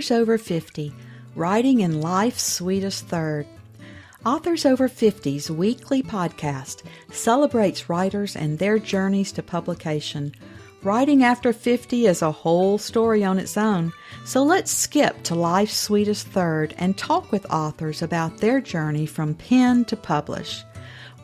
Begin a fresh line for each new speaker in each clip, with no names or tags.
Authors Over 50, Writing in Life's Sweetest Third. Authors Over 50's weekly podcast celebrates writers and their journeys to publication. Writing after 50 is a whole story on its own, so let's skip to life's sweetest third and talk with authors about their journey from pen to publish.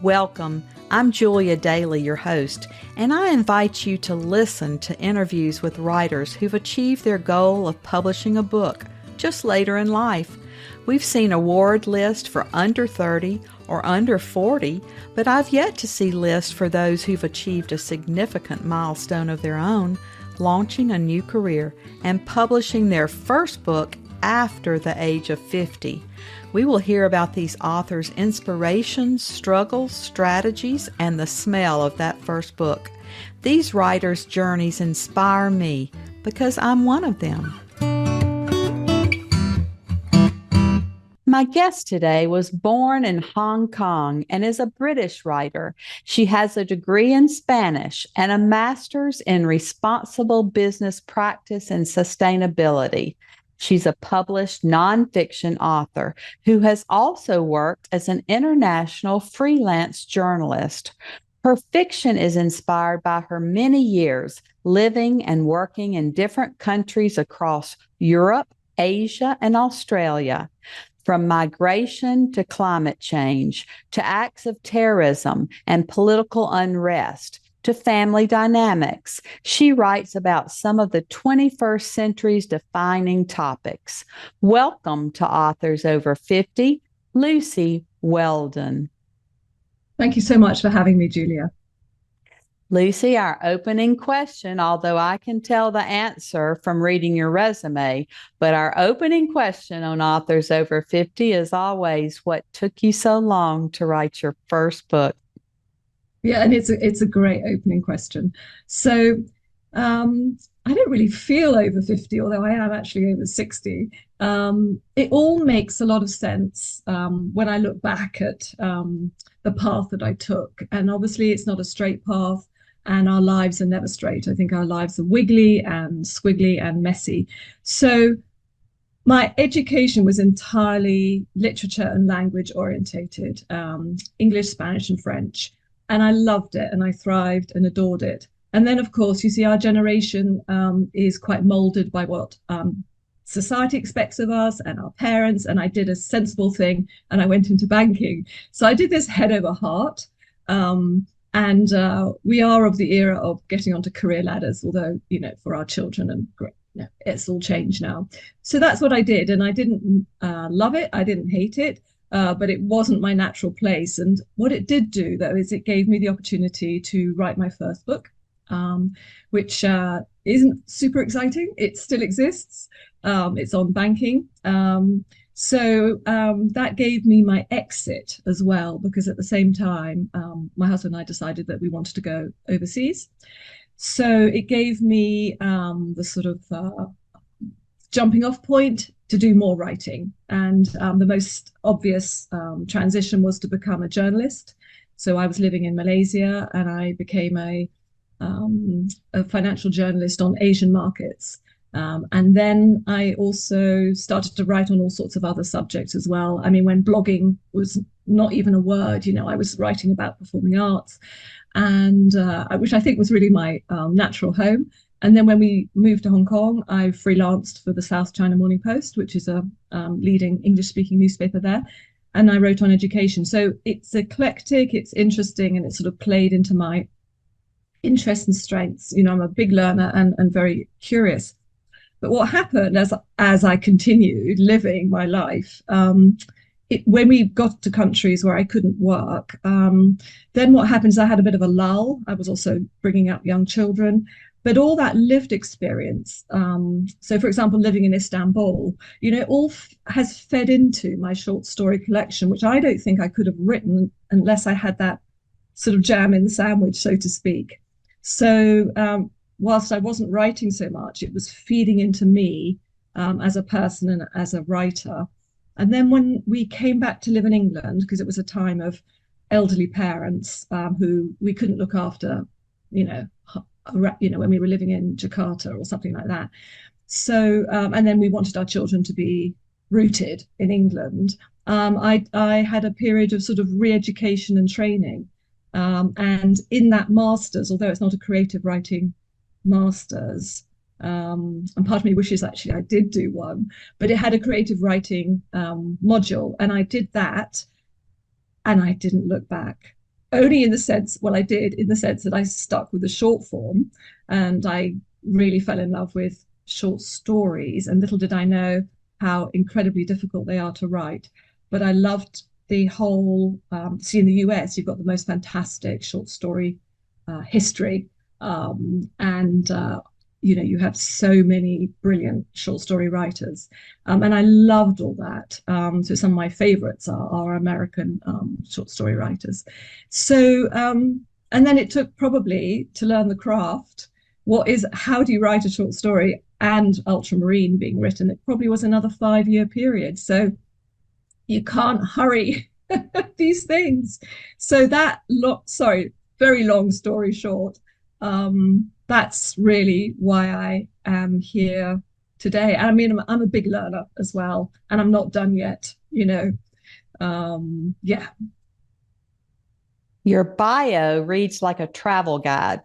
Welcome. I'm Julia Daly, your host, and I invite you to listen to interviews with writers who've achieved their goal of publishing a book just later in life. We've seen award lists for under 30 or under 40, but I've yet to see lists for those who've achieved a significant milestone of their own, launching a new career and publishing their first book after the age of 50. We will hear about these authors' inspirations, struggles, strategies, and the smell of that first book. These writers' journeys inspire me because I'm one of them. My guest today was born in Hong Kong and is a British writer. She has a degree in Spanish and a master's in responsible business practice and sustainability. She's a published nonfiction author who has also worked as an international freelance journalist. Her fiction is inspired by her many years living and working in different countries across Europe, Asia, and Australia. From migration to climate change, to acts of terrorism and political unrest, to family dynamics, she writes about some of the 21st century's defining topics. Welcome to Authors Over 50, Lucy Weldon.
Thank you so much for having me, Julia.
Lucy, our opening question, although I can tell the answer from reading your resume, but our opening question on Authors Over 50 is always, what took you so long to write your first book?
Yeah, and it's a great opening question. So I don't really feel over 50, although I am actually over 60. It all makes a lot of sense when I look back at the path that I took. And obviously it's not a straight path, and our lives are never straight. I think our lives are wiggly and squiggly and messy. So my education was entirely literature and language orientated, English, Spanish, and French. And I loved it and I thrived and adored it. And then, of course, you see our generation is quite molded by what society expects of us and our parents. And I did a sensible thing and I went into banking. So I did this head over heart. And we are of the era of getting onto career ladders, although, for our children and it's all changed now. So that's what I did. And I didn't love it. I didn't hate it. But it wasn't my natural place. And what it did do, though, is it gave me the opportunity to write my first book, which isn't super exciting. It still exists. It's on banking. So that gave me my exit as well, because at the same time, my husband and I decided that we wanted to go overseas. So it gave me the sort of jumping off point to do more writing. And the most obvious transition was to become a journalist. So I was living in Malaysia and I became a financial journalist on Asian markets. And then I also started to write on all sorts of other subjects as well. I mean, when blogging was not even a word, I was writing about performing arts, and which I think was really my natural home. And then when we moved to Hong Kong, I freelanced for the South China Morning Post, which is a leading English-speaking newspaper there. And I wrote on education. So it's eclectic, it's interesting, and it sort of played into my interests and strengths. I'm a big learner and very curious. But what happened as I continued living my life, when we got to countries where I couldn't work, then what happens, I had a bit of a lull. I was also bringing up young children. But all that lived experience, so for example, living in Istanbul, all has fed into my short story collection, which I don't think I could have written unless I had that sort of jam in the sandwich, so to speak. So whilst I wasn't writing so much, it was feeding into me as a person and as a writer. And then when we came back to live in England, because it was a time of elderly parents who we couldn't look after, when we were living in Jakarta or something like that. And then we wanted our children to be rooted in England. I had a period of sort of re-education and training. And in that master's, although it's not a creative writing master's, and part of me wishes actually I did do one, but it had a creative writing module, and I did that, and I didn't look back. Only in the sense, well, I did in the sense that I stuck with the short form, and I really fell in love with short stories. And little did I know how incredibly difficult they are to write. But I loved the whole. See, in the US, you've got the most fantastic short story history, and you have so many brilliant short story writers, and I loved all that. So some of my favorites are American short story writers. So and then it took probably to learn the craft. How do you write a short story and ultramarine being written? It probably was another 5-year period. So you can't hurry these things. So sorry, very long story short, that's really why I am here today. I mean, I'm a big learner as well, and I'm not done yet, yeah.
Your bio reads like a travel guide.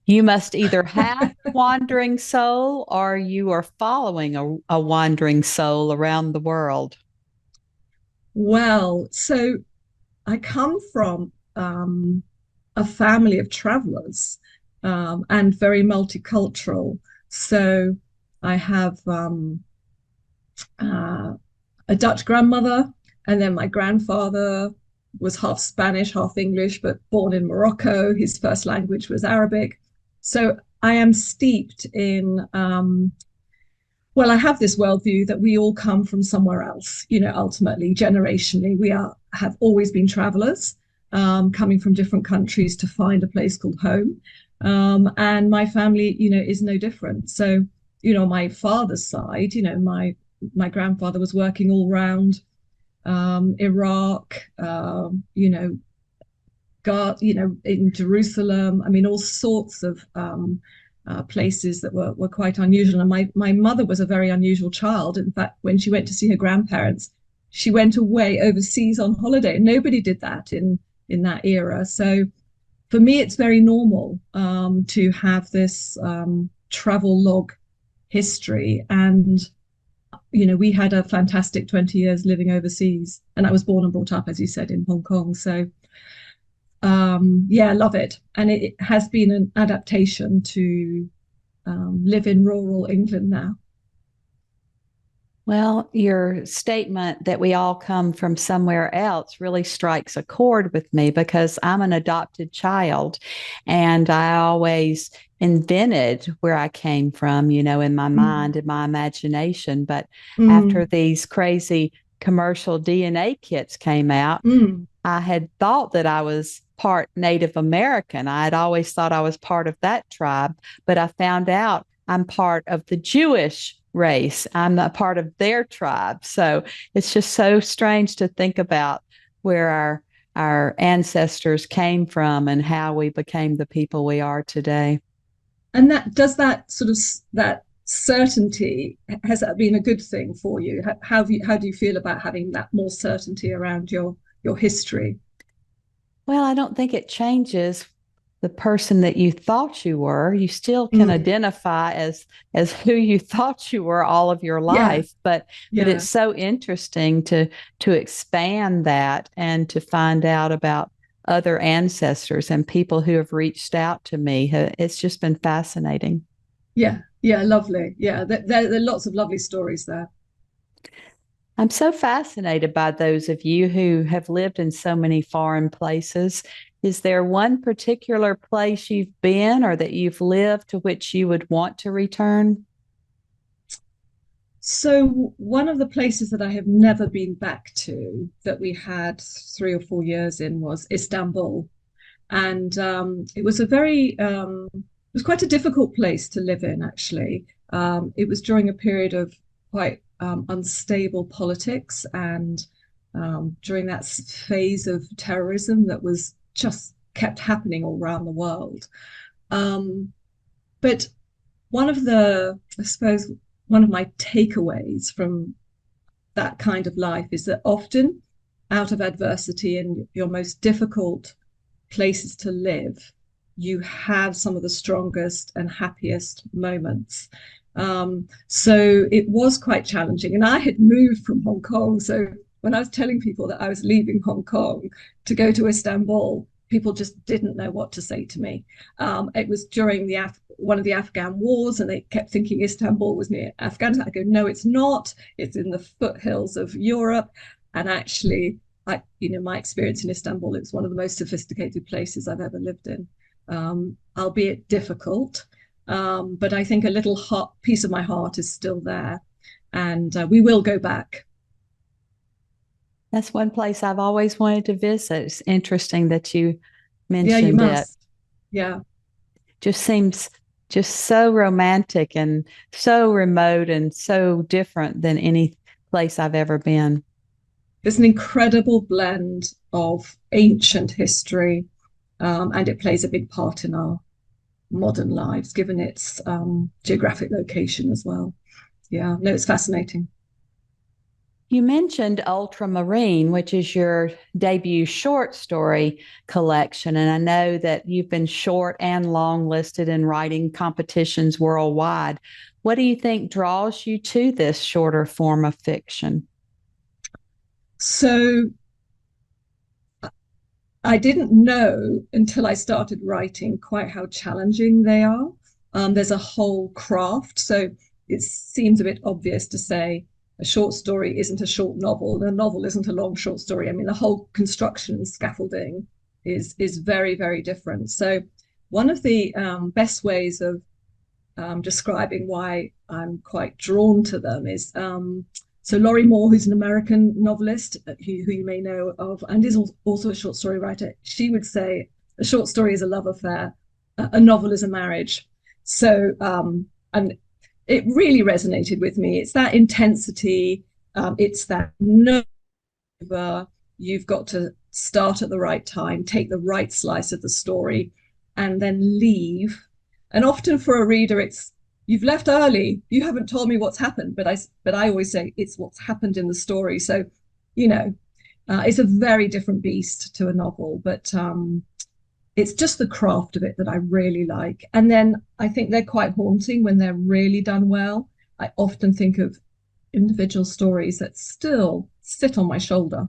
You must either have a wandering soul or you are following a wandering soul around the world.
Well, so I come from a family of travelers, and very multicultural. So I have a Dutch grandmother, and then my grandfather was half Spanish, half English, but born in Morocco. His first language was Arabic. So I am steeped in, well, I have this worldview that we all come from somewhere else, ultimately, generationally. Have always been travelers, coming from different countries to find a place called home. And my family, is no different. So, my father's side, my grandfather was working all around Iraq, in Jerusalem. I mean, all sorts of places that were quite unusual. And my mother was a very unusual child. In fact, when she went to see her grandparents, she went away overseas on holiday. And nobody did that in that era. So for me, it's very normal to have this travel log history. And we had a fantastic 20 years living overseas, and I was born and brought up, as you said, in Hong Kong. So yeah, I love it. And it has been an adaptation to live in rural England now.
Well, your statement that we all come from somewhere else really strikes a chord with me because I'm an adopted child and I always invented where I came from, in my mind and my imagination. But after these crazy commercial DNA kits came out, I had thought that I was part Native American. I had always thought I was part of that tribe, but I found out I'm part of the Jewish race. I'm a part of their tribe. So it's just so strange to think about where our ancestors came from and how we became the people we are today.
And that sort of that certainty, has that been a good thing for you? How do you feel about having that more certainty around your history?
Well, I don't think it changes the person that you thought you were. You still can identify as who you thought you were all of your
Yeah,
life, but
yeah,
it's so interesting to expand that and to find out about other ancestors and people who have reached out to me. It's just been fascinating.
yeah, lovely. Yeah, there are lots of lovely stories there.
I'm so fascinated by those of you who have lived in so many foreign places. Is there one particular place you've been or that you've lived to which you would want to return?
So one of the places that I have never been back to, that we had 3 or 4 years in, was Istanbul. And it was quite a difficult place to live in, actually. It was during a period of quite unstable politics, and during that phase of terrorism that was just kept happening all around the world. But one of the, I suppose, one of my takeaways from that kind of life is that often out of adversity and your most difficult places to live, you have some of the strongest and happiest moments. So it was quite challenging. And I had moved from Hong Kong. So when I was telling people that I was leaving Hong Kong to go to Istanbul, people just didn't know what to say to me. It was during one of the Afghan wars, and they kept thinking Istanbul was near Afghanistan. I go, no, it's not. It's in the foothills of Europe. And actually, my experience in Istanbul, it's one of the most sophisticated places I've ever lived in, albeit difficult. But I think a little piece of my heart is still there, and we will go back.
That's one place I've always wanted to visit. It's interesting that you
Yeah, you
mentioned it.
must. Yeah.
Just seems just so romantic and so remote and so different than any place I've ever been.
There's an incredible blend of ancient history, and it plays a big part in our modern lives, given its geographic location as well. Yeah, no, it's fascinating.
You mentioned Ultramarine, which is your debut short story collection. And I know that you've been short and long listed in writing competitions worldwide. What do you think draws you to this shorter form of fiction?
So I didn't know until I started writing quite how challenging they are. There's a whole craft. So it seems a bit obvious to say a short story isn't a short novel, and a novel isn't a long short story. I mean, the whole construction and scaffolding is very, very different. So one of the best ways of describing why I'm quite drawn to them is so Laurie Moore, who's an American novelist who you may know of, and is also a short story writer, she would say a short story is a love affair, a novel is a marriage. So, and it really resonated with me. It's that intensity, it's that nerve. You've got to start at the right time, take the right slice of the story, and then leave. And often for a reader, it's you've left early. You haven't told me what's happened, but I always say it's what's happened in the story. So, it's a very different beast to a novel, but it's just the craft of it that I really like. And then I think they're quite haunting when they're really done well. I often think of individual stories that still sit on my shoulder.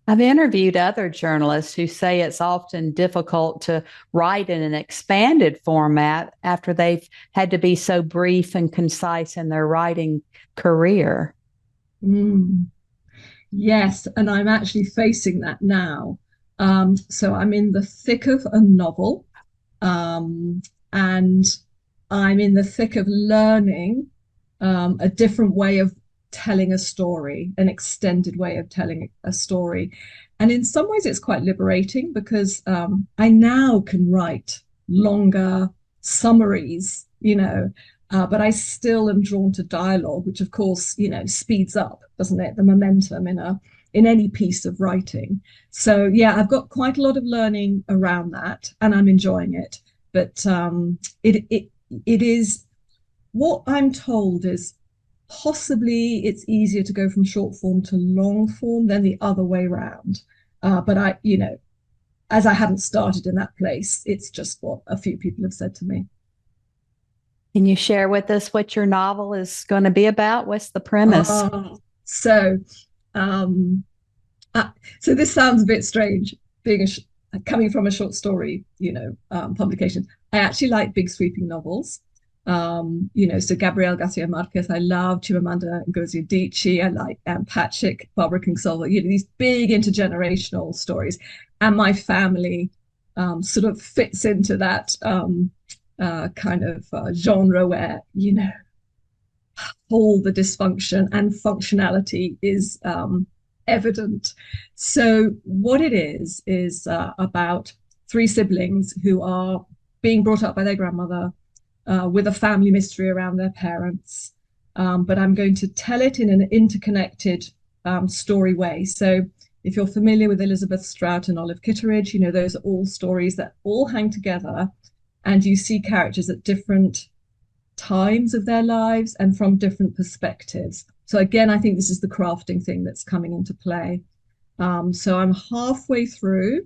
I've interviewed other journalists who say it's often difficult to write in an expanded format after they've had to be so brief and concise in their writing career.
Mm. Yes, and I'm actually facing that now. So I'm in the thick of a novel, and I'm in the thick of learning a different way of telling a story, an extended way of telling a story. And in some ways, it's quite liberating because I now can write longer summaries, but I still am drawn to dialogue, which of course, speeds up, doesn't it, the momentum in any piece of writing. So yeah, I've got quite a lot of learning around that, and I'm enjoying it. But it is what I'm told is possibly it's easier to go from short form to long form than the other way around. But as I haven't started in that place, it's just what a few people have said to me.
Can you share with us what your novel is going to be about? What's the premise?
So, so this sounds a bit strange, being coming from a short story, publication. I actually like big sweeping novels. So Gabriel Garcia Marquez, I love Chimamanda Ngozi Adichie, I like Anne Patchett, Barbara Kingsolver, these big intergenerational stories. And my family sort of fits into that kind of genre where, all the dysfunction and functionality is evident. So what it is about three siblings who are being brought up by their grandmother, with a family mystery around their parents. But I'm going to tell it in an interconnected story way. So if you're familiar with Elizabeth Strout and Olive Kitteridge, those are all stories that all hang together, and you see characters at different times of their lives and from different perspectives. So again, I think this is the crafting thing that's coming into play. So I'm halfway through,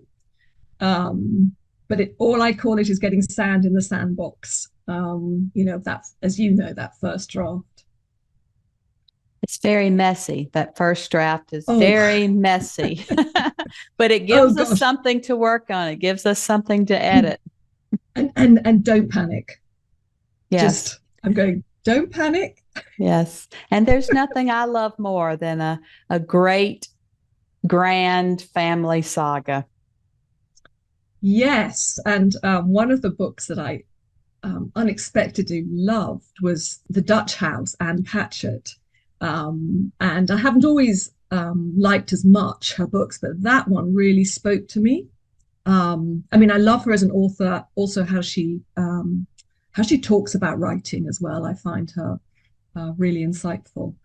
but all I call it is getting sand in the sandbox. That, as you know, that first draft.
It's very messy. That first draft is
Oh,
very messy, but it
oh
gives us
gosh.
something to work on. It gives us something to edit.
And don't panic.
Yes.
Just I'm going, don't panic.
Yes. And there's nothing I love more than a great, grand family saga.
Yes. And one of the books that I unexpectedly loved was The Dutch House, Anne Patchett. And I haven't always liked as much her books, but that one really spoke to me. I mean, I love her as an author, also how she talks about writing as well. I find her really insightful.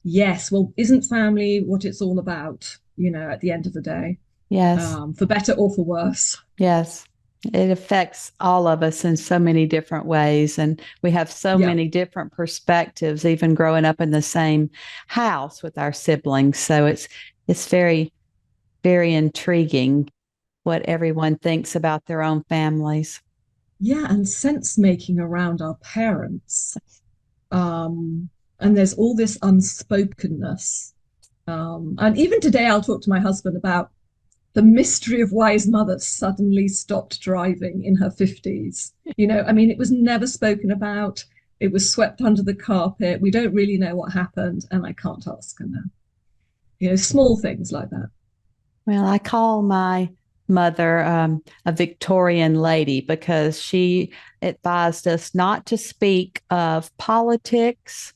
Yes, well, isn't family what it's all about, at the end of the day,
Yes.
for better or for worse?
Yes. It affects all of us in so many different ways. And we have so
Yeah.
many different perspectives, even growing up in the same house with our siblings. So it's very, very intriguing what everyone thinks about their own families.
Yeah, and sense making around our parents. And there's all this unspokenness. And even today, I'll talk to my husband about the mystery of why his mother suddenly stopped driving in her 50s. I mean, it was never spoken about. It was swept under the carpet. We don't really know what happened, and I can't ask her now. Small things like that.
Well, I call my mother a Victorian lady because she advised us not to speak of politics,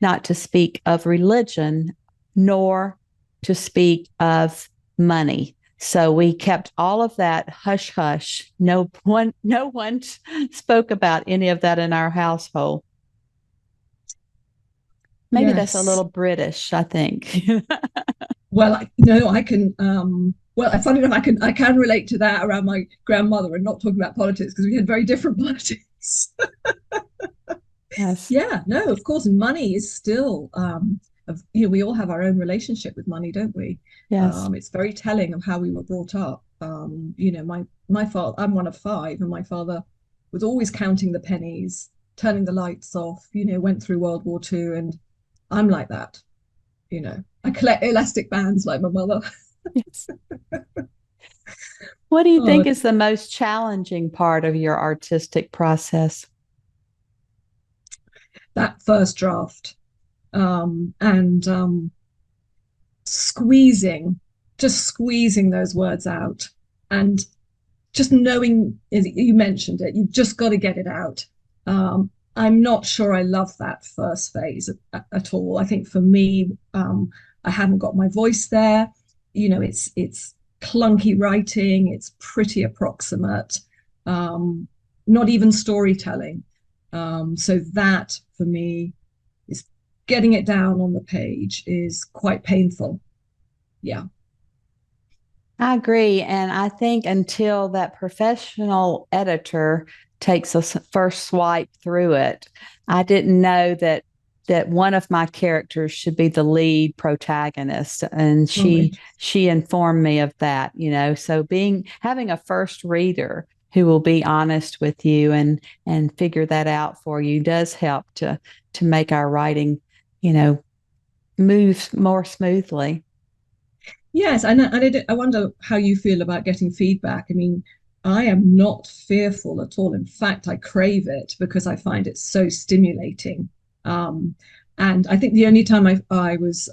not to speak of religion, nor to speak of money. So we kept all of that hush hush. No one spoke about any of that in our household. Maybe that's a
Yes.
little British, I think.
Well, I can. Well, funny enough, I can relate to that around my grandmother and not talking about politics because we had very different politics.
Yes.
Yeah, no, of course, money is still. We all have our own relationship with money, don't we?
Yes.
It's very telling of how we were brought up. My father. I'm one of five, and my father was always counting the pennies, turning the lights off. Went through World War II, and I'm like that. I collect elastic bands like my mother.
Yes. What do you
Oh,
think is the most challenging part of your artistic process?
that first draft, and squeezing, just squeezing those words out, and just knowing, as you mentioned it, you've just got to get it out. I'm not sure I love that first phase at all. I think for me, I haven't got my voice there. It's clunky writing. It's pretty approximate. Not even storytelling. So that for me is getting it down on the page is quite painful. Yeah.
I agree. And I think until that professional editor takes a first swipe through it, I didn't know that one of my characters should be the lead protagonist. And
Oh,
she informed me of that, So having a first reader who will be honest with you and figure that out for you does help to make our writing, move more smoothly.
yes, I wonder how you feel about getting feedback. I mean, I am not fearful at all. In fact, I crave it because I find it so stimulating. And I think the only time I was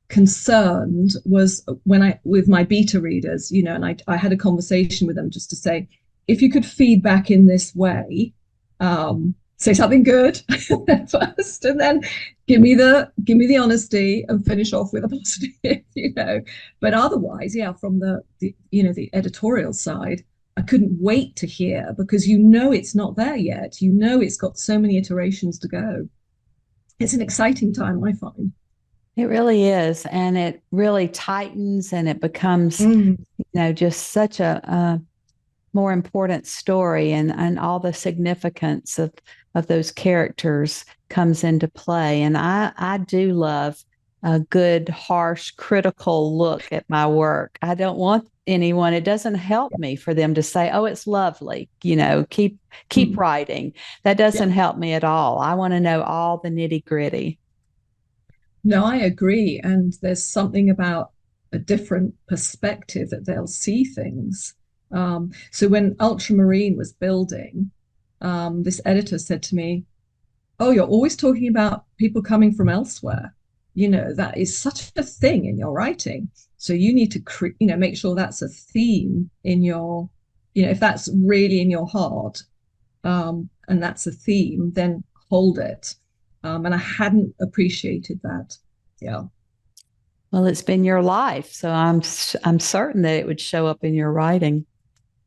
concerned was when with my beta readers, and I had a conversation with them just to say, if you could feedback in this way, say something good first, and then give me the honesty and finish off with a positive. But otherwise, yeah, from the editorial side, I couldn't wait to hear because it's not there yet. It's got so many iterations to go. It's an exciting time, I find.
It really is. And it really tightens and it becomes,
Mm.
just such a more important story and all the significance of those characters comes into play. And I do love a good, harsh, critical look at my work. I don't want anyone, it doesn't help me for them to say, oh, it's lovely, keep
Mm.
writing. That
Yeah.
doesn't help me at all. I want to know all the nitty gritty.
No, I agree. And there's something about a different perspective that they'll see things. So when Ultramarine was building, this editor said to me, oh, you're always talking about people coming from elsewhere. That is such a thing in your writing. So you need to, make sure that's a theme in your, if that's really in your heart, and that's a theme, then hold it. And I hadn't appreciated that. Yeah.
Well, it's been your life, so I'm certain that it would show up in your writing.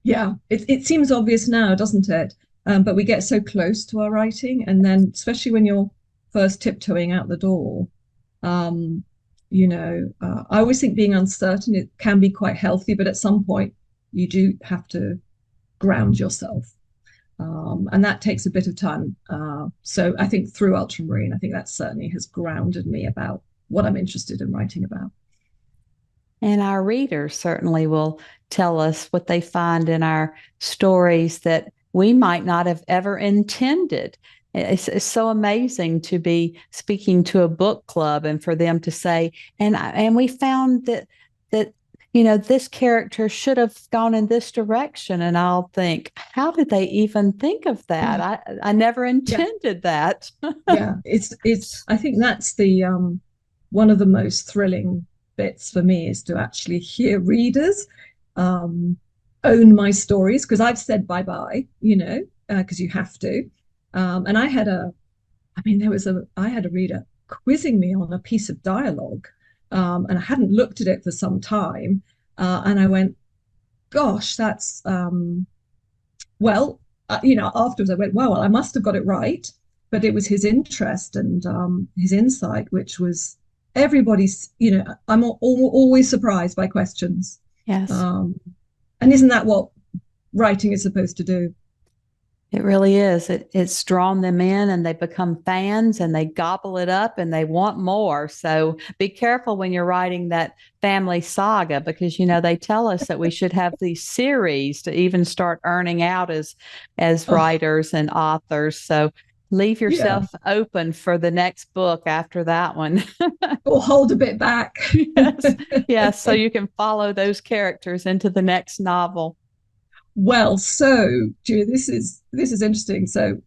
Yeah. It seems obvious now, doesn't it? But we get so close to our writing, and then especially when you're first tiptoeing out the door, um, I always think being uncertain, it can be quite healthy, but at some point you do have to ground yourself. And that takes a bit of time. So I think through Ultramarine, I think that certainly has grounded me about what I'm interested in writing about.
And our readers certainly will tell us what they find in our stories that we might not have ever intended. It's so amazing to be speaking to a book club and for them to say, and we found that this character should have gone in this direction. And I'll think, how did they even think of that? I never
Yeah.
intended that.
Yeah, it's I think that's the one of the most thrilling bits for me is to actually hear readers um own my stories, because I've said bye bye, because you have to. And I had a reader quizzing me on a piece of dialogue, and I hadn't looked at it for some time, and I went, gosh, that's well, afterwards I went, wow, well, I must have got it right. But it was his interest and his insight, which was everybody's, I'm always surprised by questions.
Yes.
Um, and isn't that what writing is supposed to do?
It really is. It's drawn them in and they become fans and they gobble it up and they want more. So be careful when you're writing that family saga because they tell us that we should have these series to even start earning out as
Oh,
writers and authors. So leave
yeah,
yourself open for the next book after that one.
or hold a bit back.
Yes. Yes. So you can follow those characters into the next novel.
Well, so Julia, this is interesting. So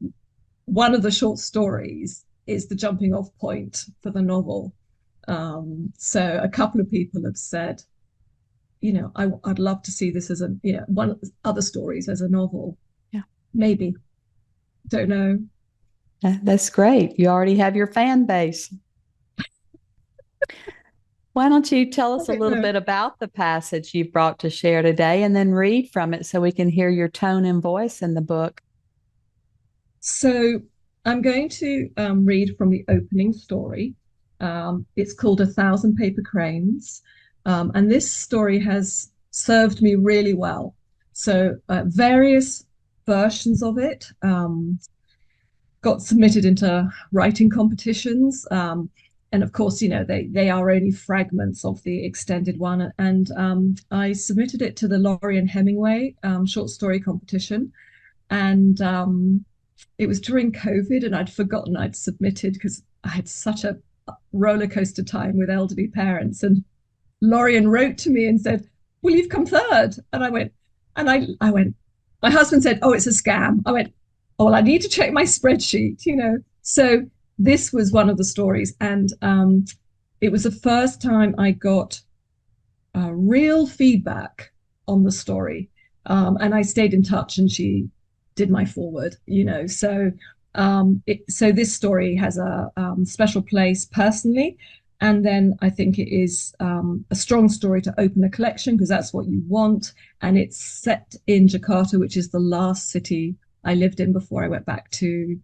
one of the short stories is the jumping off point for the novel. So a couple of people have said, I'd love to see this as one of the other stories as a novel.
Yeah.
Maybe. Don't know.
That's great. You already have your fan base. Why don't you tell
I
us a
don't
little
know.
bit about the passage you've brought to share today and then read from it so we can hear your tone and voice in the book?
So I'm going to read from the opening story. It's called A Thousand Paper Cranes. And this story has served me really well. So various versions of it got submitted into writing competitions. And of course, they are only fragments of the extended one. And I submitted it to the Laurie and Hemingway short story competition. And it was during COVID, and I'd forgotten I'd submitted because I had such a roller coaster time with elderly parents. And Lorian wrote to me and said, "Well, you've come third." And I went, I went. My husband said, "Oh, it's a scam." I went, "Oh, well, I need to check my spreadsheet." So this was one of the stories, and it was the first time I got real feedback on the story, and I stayed in touch, and she did my forward. So this story has a special place personally, and then I think it is a strong story to open a collection because that's what you want, and it's set in Jakarta, which is the last city I lived in before I went back to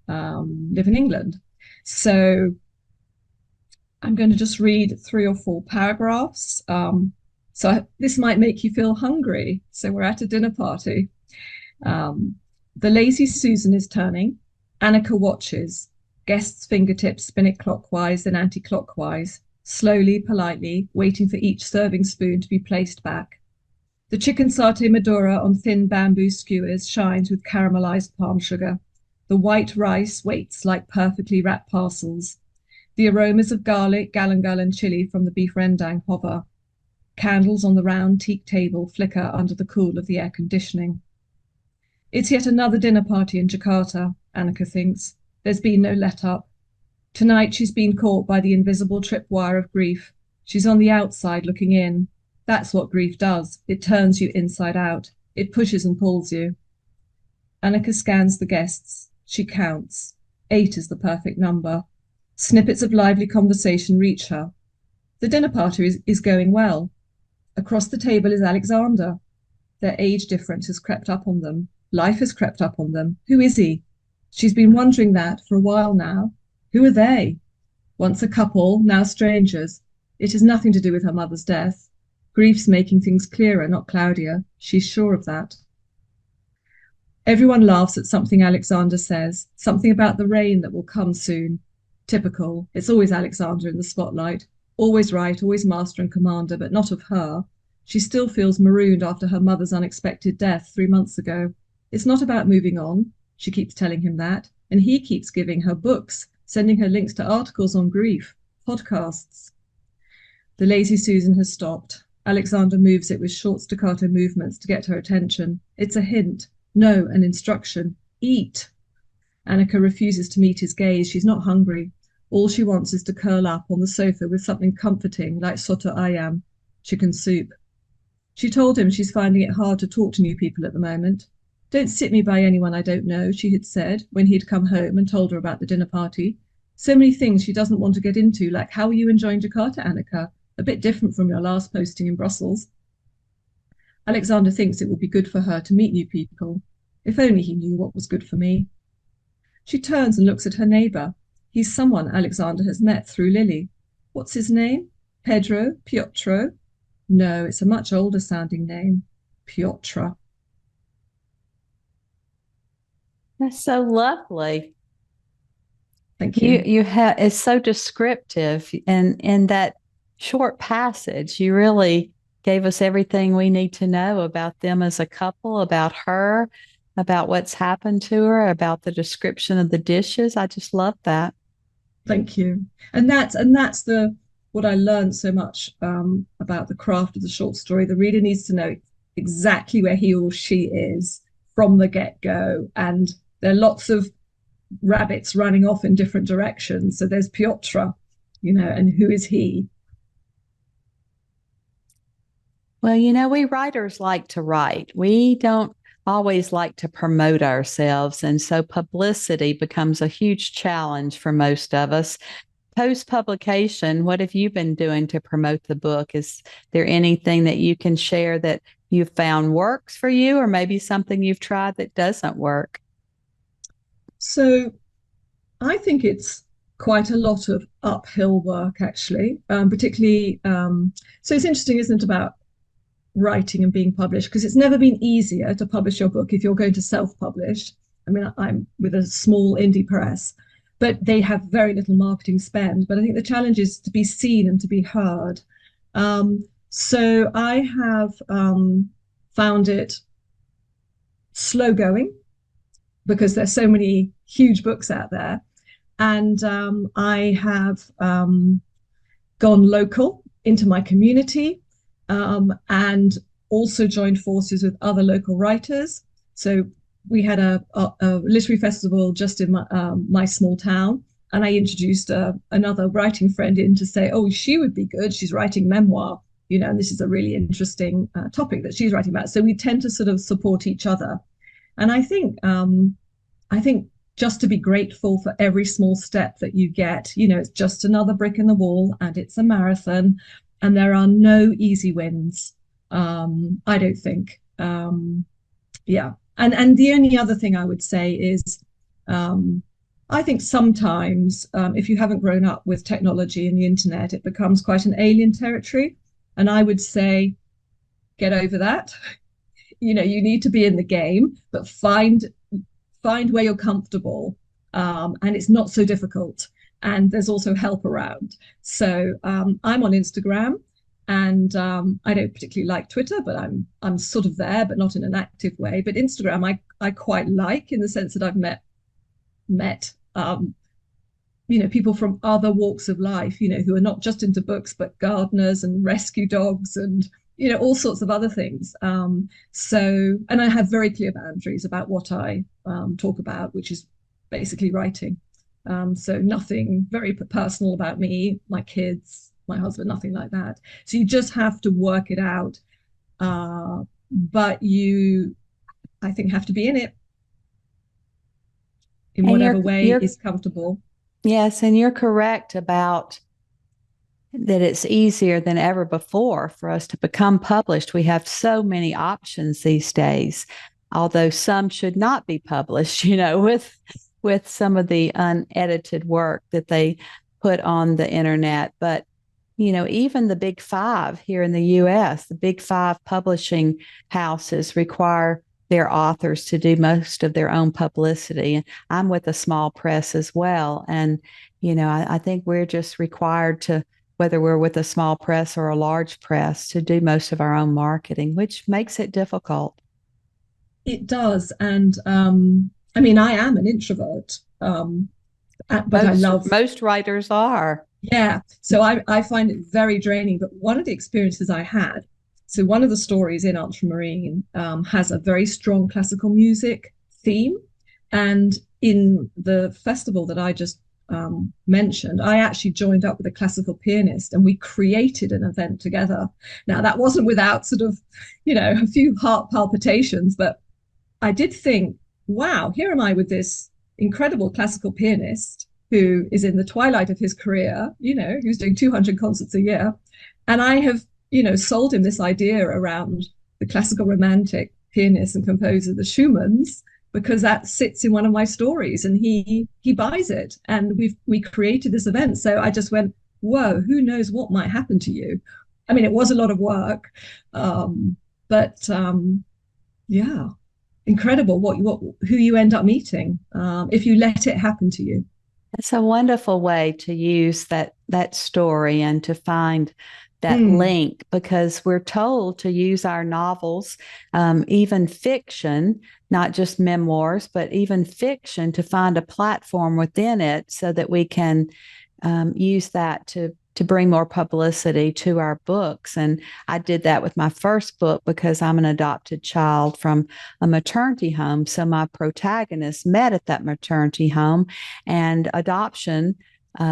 live in England. So I'm going to just read 3 or 4 paragraphs. This might make you feel hungry. So we're at a dinner party. The lazy Susan is turning, Annika watches. Guests' fingertips spin it clockwise and anti-clockwise, slowly, politely, waiting for each serving spoon to be placed back. The chicken satay Madura on thin bamboo skewers shines with caramelized palm sugar. The white rice waits like perfectly wrapped parcels. The aromas of garlic, galangal, and chili from the beef rendang hover. Candles on the round teak table flicker under the cool of the air conditioning. It's yet another dinner party in Jakarta, Annika thinks. There's been no let-up. Tonight she's been caught by the invisible tripwire of grief. She's on the outside looking in. That's what grief does. It turns you inside out. It pushes and pulls you. Annika scans the guests. She counts. 8 is the perfect number. Snippets of lively conversation reach her. The dinner party is going well. Across the table is Alexander. Their age difference has crept up on them. Life has crept up on them. Who is he? She's been wondering that for a while now. Who are they? Once a couple, now strangers. It has nothing to do with her mother's death. Grief's making things clearer, not cloudier. She's sure of that. Everyone laughs at something Alexander says, something about the rain that will come soon. Typical. It's always Alexander in the spotlight. Always right, always master and commander, but not of her. She still feels marooned after her mother's unexpected death 3 months ago. It's not about moving on. She keeps telling him that. And he keeps giving her books, sending her links to articles on grief, podcasts. The lazy Susan has stopped. Alexander moves it with short staccato movements to get her attention. It's a hint. No, an instruction. Eat. Annika refuses to meet his gaze. She's not hungry. All she wants is to curl up on the sofa with something comforting like soto ayam, chicken soup. She told him she's finding it hard to talk to new people at the moment. Don't sit me by anyone I don't know, she had said when he'd come home and told her about the dinner party. So many things she doesn't want to get into, like how are you enjoying Jakarta, Annika? A bit different from your last posting in Brussels. Alexander thinks it would be good for her to meet new people. If only he knew what was good for me. She turns and looks at her neighbour. He's someone Alexander has met through Lily. What's his name? Pedro? Piotro? No, it's a much older sounding name. Piotra.
That's so lovely.
Thank you.
You have, it's so descriptive, and in that short passage, you really gave us everything we need to know about them as a couple, about her, about what's happened to her, about the description of the dishes. I just love that.
Thank you. And that's the what I learned so much about the craft of the short story. The reader needs to know exactly where he or she is from the get-go, and there are lots of rabbits running off in different directions. So there's Piotra, and who is he?
Well, we writers like to write. We don't always like to promote ourselves. And so publicity becomes a huge challenge for most of us. Post publication, what have you been doing to promote the book? Is there anything that you can share that you've found works for you, or maybe something you've tried that doesn't work?
So I think it's quite a lot of uphill work, actually, particularly. So it's interesting, isn't it, about writing and being published, because it's never been easier to publish your book if you're going to self-publish. I mean, I'm with a small indie press, but they have very little marketing spend. But I think the challenge is to be seen and to be heard. So I have found it slow going because there's so many huge books out there. And I have gone local into my community, and also joined forces with other local writers. So we had a literary festival just in my small town, and I introduced another writing friend in to say, oh, she would be good. She's writing memoir, and this is a really interesting topic that she's writing about. So we tend to sort of support each other. And I think just to be grateful for every small step that you get. It's just another brick in the wall, and it's a marathon, and there are no easy wins. I don't think. Yeah. And the only other thing I would say is, I think sometimes if you haven't grown up with technology and the internet, it becomes quite an alien territory. And I would say, get over that. You need to be in the game, but find where you're comfortable. and it's not so difficult. And there's also help around. So I'm on Instagram, and I don't particularly like Twitter, but I'm sort of there, but not in an active way. But Instagram, I quite like, in the sense that I've met people from other walks of life, who are not just into books, but gardeners and rescue dogs and all sorts of other things. And I have very clear boundaries about what I talk about, which is basically writing. So nothing very personal about me, my kids, my husband, nothing like that. So you just have to work it out. But you, I think, have to be in it in
And
whatever way is comfortable.
yes, and you're correct about that it's easier than ever before for us to become published. We have so many options these days, although some should not be published, with some of the unedited work that they put on the internet. But even the big five here in the US, the big five publishing houses require their authors to do most of their own publicity. And I'm with a small press as well. And, I think we're just required to, whether we're with a small press or a large press, to do most of our own marketing, which makes it difficult.
It does. And I mean, I am an introvert, but I love,
Most writers are.
yeah. So I find it very draining. But one of the experiences I had, so one of the stories in Ultramarine has a very strong classical music theme. And in the festival that I just mentioned, I actually joined up with a classical pianist and we created an event together. Now, that wasn't without sort of, a few heart palpitations, but I did think, wow, here am I with this incredible classical pianist who is in the twilight of his career, who's doing 200 concerts a year. And I have, sold him this idea around the classical romantic pianist and composer, the Schumanns, because that sits in one of my stories, and he buys it. And we created this event. So I just went, whoa, who knows what might happen to you? I mean, it was a lot of work, but yeah, incredible who you end up meeting if you let it happen to you.
It's a wonderful way to use that story and to find that link, because we're told to use our novels, even fiction, not just memoirs, but even fiction, to find a platform within it so that we can use that to bring more publicity to our books. And I did that with my first book because I'm an adopted child from a maternity home. So my protagonist met at that maternity home, and adoption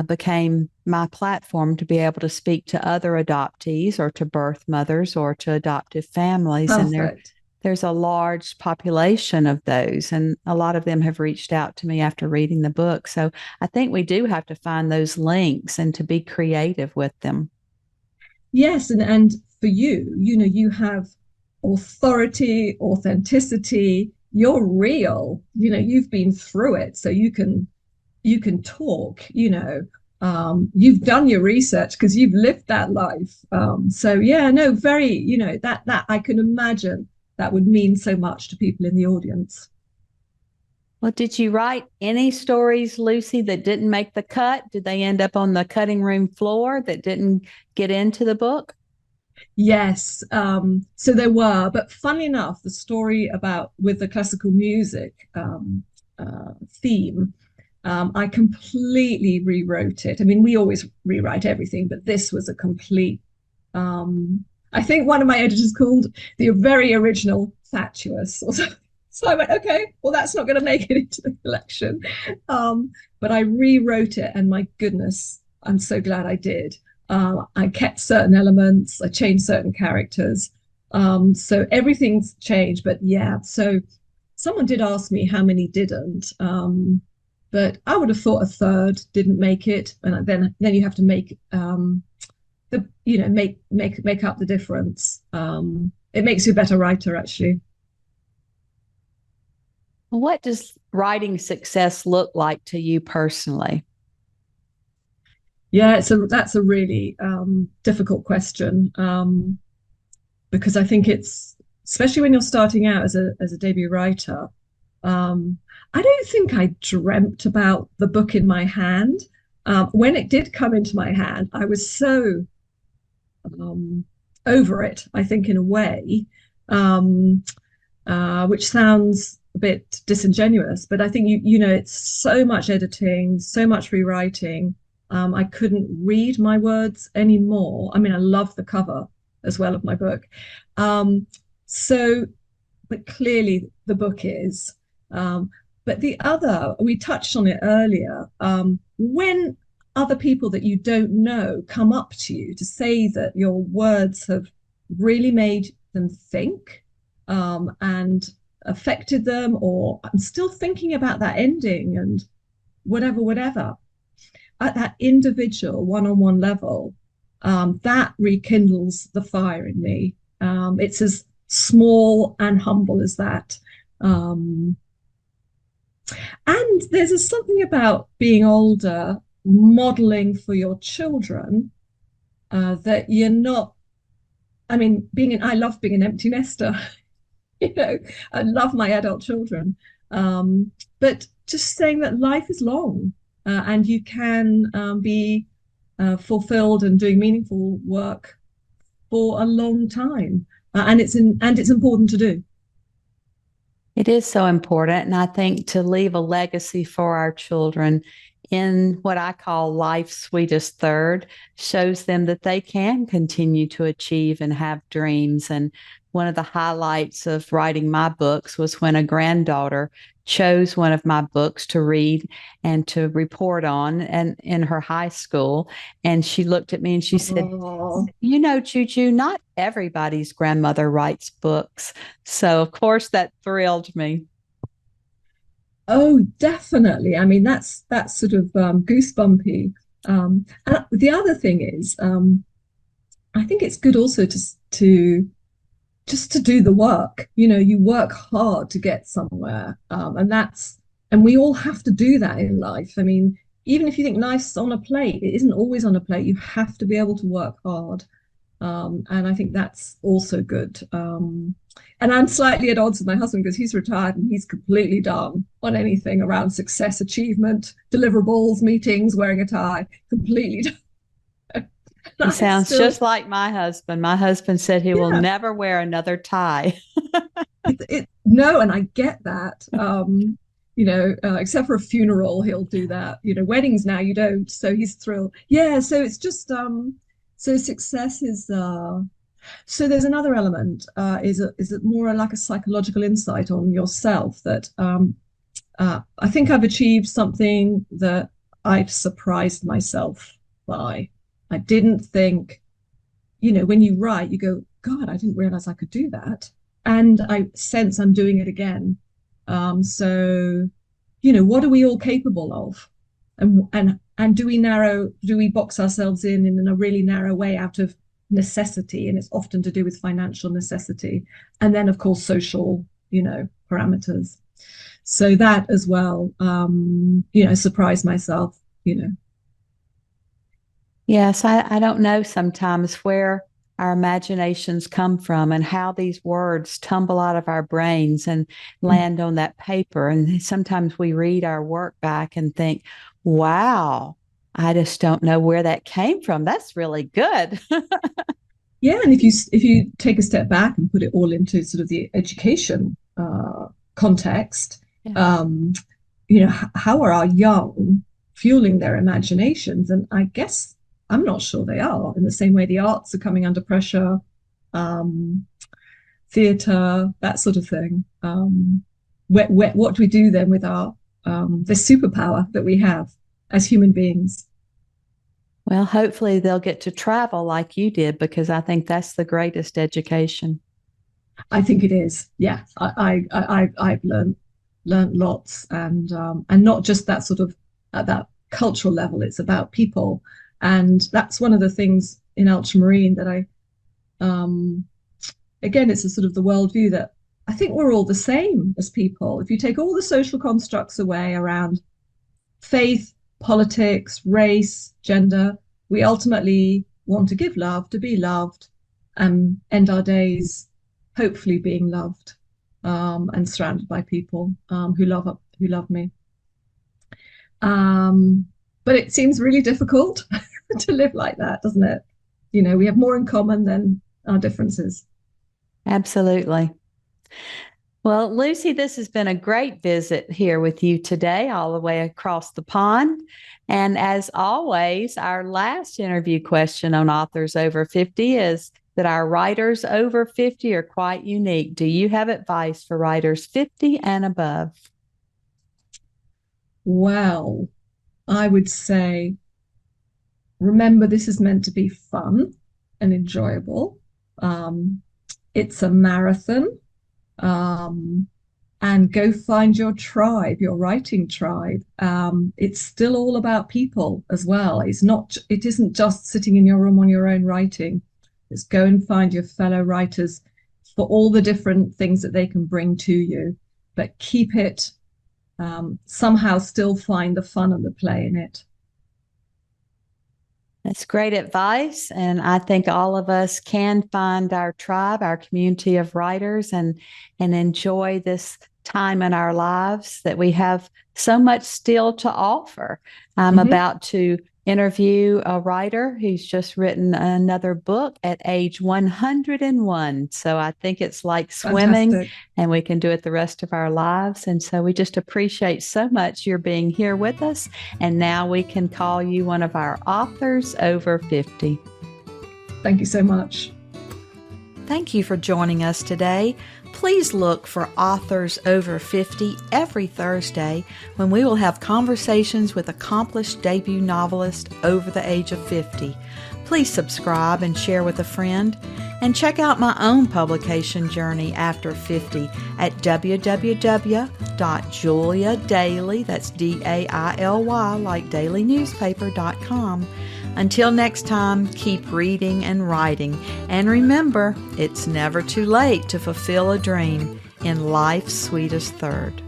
became my platform to be able to speak to other adoptees or to birth mothers or to adoptive families.
Perfect.
And there's a large population of those, and a lot of them have reached out to me after reading the book. So I think we do have to find those links and to be creative with them.
Yes, and for you, you have authority, authenticity. You're real. You've been through it, so you can talk. You've done your research because you've lived that life. So yeah, no, very, that I can imagine that would mean so much to people in the audience.
Well, did you write any stories, Lucy, that didn't make the cut? Did they end up on the cutting room floor that didn't get into the book?
Yes. So there were, but funnily enough, the story about with the classical music theme, I completely rewrote it. I mean, we always rewrite everything, but this was a complete, I think one of my editors called the very original fatuous. So I went, okay, well, that's not going to make it into the collection. But I rewrote it, and my goodness, I'm so glad I did. I kept certain elements, I changed certain characters. So everything's changed, but yeah. So someone did ask me how many didn't. But I would have thought a third didn't make it, and then you have to make make up the difference. It makes you a better writer, actually.
What does writing success look like to you personally?
Yeah, that's a really difficult question, because I think it's, especially when you're starting out as a debut writer, Um, I don't think I dreamt about the book in my hand. When it did come into my hand, I was so um, over it, I think, in a way, um, which sounds a bit disingenuous, but I think it's so much editing, so much rewriting. I couldn't read my words anymore. I mean, I love the cover as well of my book. Um, so, but clearly the book is. Um, but the other, we touched on it earlier, when other people that you don't know come up to you to say that your words have really made them think, and affected them, or I'm still thinking about that ending and whatever, at that individual one-on-one level, that rekindles the fire in me. It's as small and humble as that. Um, and there's something about being older, modeling for your children, that you're not. I mean, I love being an empty nester. you know, I love my adult children. But just saying that life is long, and you can be fulfilled and doing meaningful work for a long time, and it's important to do.
It is so important. And I think to leave a legacy for our children in what I call life's sweetest third shows them that they can continue to achieve and have dreams. And one of the highlights of writing my books was when a granddaughter chose one of my books to read and to report on and in her high school. And she looked at me and she said,
Oh,
Juju, not everybody's grandmother writes books. So, of course, that thrilled me.
oh, definitely. I mean, that's sort of goosebumpy. And the other thing is, I think it's good also to just to do the work. You work hard to get somewhere, and we all have to do that in life. I mean, even if you think life's on a plate, it isn't always on a plate. You have to be able to work hard, and I think that's also good. And I'm slightly at odds with my husband because he's retired and he's completely done on anything around success, achievement, deliverables, meetings, wearing a tie. Completely done.
He
I'm
sounds
still,
just like my husband. My husband said he will
yeah.
never wear another tie.
No, and I get that. Except for a funeral, he'll do that. Weddings now you don't, so he's thrilled. Yeah, so it's just so success is so there's another element. Is it more like a psychological insight on yourself that I think I've achieved something that I've surprised myself by. I didn't think, when you write, you go, God, I didn't realize I could do that. And I sense I'm doing it again. So, what are we all capable of? And do we box ourselves in a really narrow way out of necessity? And it's often to do with financial necessity. And then, of course, social, parameters. So that as well, surprise myself.
Yes, I don't know sometimes where our imaginations come from and how these words tumble out of our brains and land on that paper. And sometimes we read our work back and think, wow, I just don't know where that came from. That's really good.
Yeah, and if you take a step back and put it all into sort of the education context,
Yeah.
how are our young fueling their imaginations? And I guess I'm not sure they are, in the same way the arts are coming under pressure, um, theatre, that sort of thing. What do we do then with our the superpower that we have as human beings?
Well, hopefully they'll get to travel like you did because I think that's the greatest education.
I think it is. Yeah, I've learned lots, and not just that sort of at that cultural level. It's about people, and that's one of the things in ultramarine that I again, it's a sort of the worldview that I think we're all the same as people. If you take all the social constructs away around faith, politics, race, gender, we ultimately want to give love, to be loved, and end our days hopefully being loved. and surrounded by people who love me. Um, but it seems really difficult to live like that, doesn't it? You know, we have more in common than our differences.
Absolutely. Well, Lucy, this has been a great visit here with you today, all the way across the pond. And as always, our last interview question on Authors Over 50 is that our writers over 50 are quite unique. Do you have advice for writers 50 and above?
Well, I would say remember this is meant to be fun and enjoyable. Um, it's a marathon. Um, and go find your tribe, your writing tribe. It's still all about people as well. It isn't just sitting in your room on your own writing. It's go and find your fellow writers for all the different things that they can bring to you, but keep it, somehow still find the fun and the play in it.
That's great advice. And I think all of us can find our tribe, our community of writers, and enjoy this time in our lives that we have so much still to offer. I'm
Mm-hmm.
about to interview a writer who's just written another book at age 101. So I think it's like swimming,
Fantastic.
and we can do it the rest of our lives. And so we just appreciate so much your being here with us. And now we can call you one of our authors over 50.
Thank you so much.
Thank you for joining us today. Please look for Authors Over 50 every Thursday when we will have conversations with accomplished debut novelists over the age of 50. Please subscribe and share with a friend. And check out my own publication journey after 50 at www.juliadaily, that's D-A-I-L-Y, like dailynewspaper.com. Until next time, keep reading and writing. And remember, it's never too late to fulfill a dream in life's sweetest third.